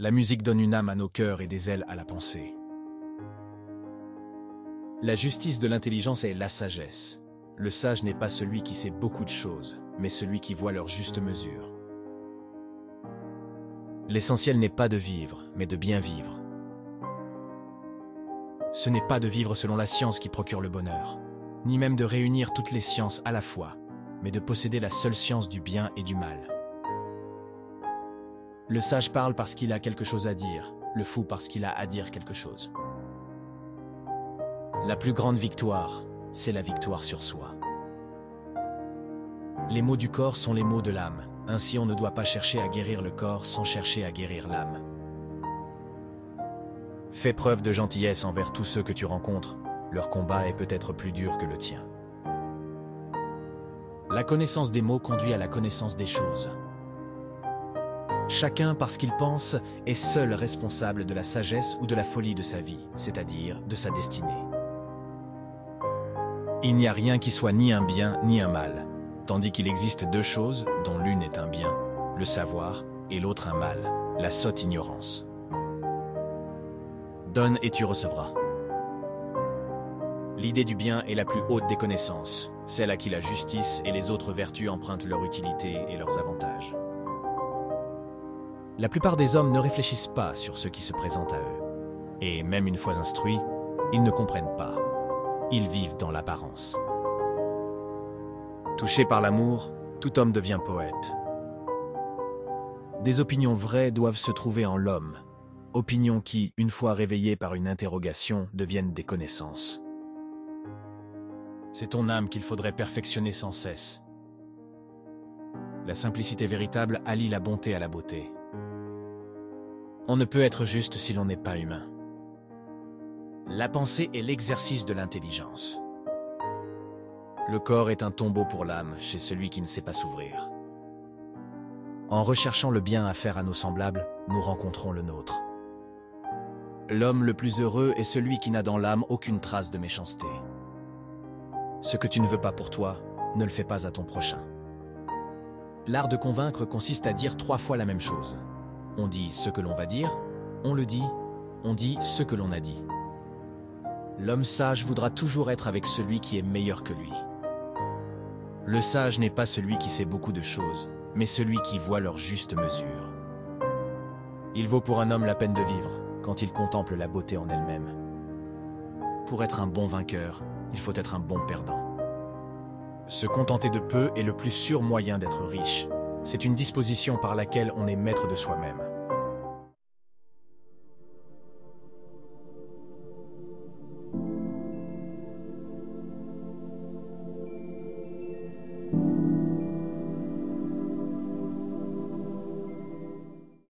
La musique donne une âme à nos cœurs et des ailes à la pensée. La justice de l'intelligence est la sagesse. Le sage n'est pas celui qui sait beaucoup de choses, mais celui qui voit leur juste mesure. L'essentiel n'est pas de vivre, mais de bien vivre. Ce n'est pas de vivre selon la science qui procure le bonheur, ni même de réunir toutes les sciences à la fois, mais de posséder la seule science du bien et du mal. Le sage parle parce qu'il a quelque chose à dire, le fou parce qu'il a à dire quelque chose. La plus grande victoire, c'est la victoire sur soi. Les maux du corps sont les maux de l'âme, ainsi on ne doit pas chercher à guérir le corps sans chercher à guérir l'âme. Fais preuve de gentillesse envers tous ceux que tu rencontres, leur combat est peut-être plus dur que le tien. La connaissance des mots conduit à la connaissance des choses. Chacun, parce qu'il pense, est seul responsable de la sagesse ou de la folie de sa vie, c'est-à-dire de sa destinée. Il n'y a rien qui soit ni un bien ni un mal, tandis qu'il existe deux choses dont l'une est un bien, le savoir, et l'autre un mal, la sotte ignorance. Donne et tu recevras. L'idée du bien est la plus haute des connaissances, celle à qui la justice et les autres vertus empruntent leur utilité et leurs avantages. La plupart des hommes ne réfléchissent pas sur ce qui se présente à eux. Et même une fois instruits, ils ne comprennent pas. Ils vivent dans l'apparence. Touché par l'amour, tout homme devient poète. Des opinions vraies doivent se trouver en l'homme. Opinions qui, une fois réveillées par une interrogation, deviennent des connaissances. C'est ton âme qu'il faudrait perfectionner sans cesse. La simplicité véritable allie la bonté à la beauté. On ne peut être juste si l'on n'est pas humain. La pensée est l'exercice de l'intelligence. Le corps est un tombeau pour l'âme chez celui qui ne sait pas s'ouvrir. En recherchant le bien à faire à nos semblables, nous rencontrons le nôtre. L'homme le plus heureux est celui qui n'a dans l'âme aucune trace de méchanceté. Ce que tu ne veux pas pour toi, ne le fais pas à ton prochain. L'art de convaincre consiste à dire 3 fois la même chose. On dit ce que l'on va dire, on le dit, on dit ce que l'on a dit. L'homme sage voudra toujours être avec celui qui est meilleur que lui. Le sage n'est pas celui qui sait beaucoup de choses, mais celui qui voit leur juste mesure. Il vaut pour un homme la peine de vivre, quand il contemple la beauté en elle-même. Pour être un bon vainqueur, il faut être un bon perdant. Se contenter de peu est le plus sûr moyen d'être riche. C'est une disposition par laquelle on est maître de soi-même.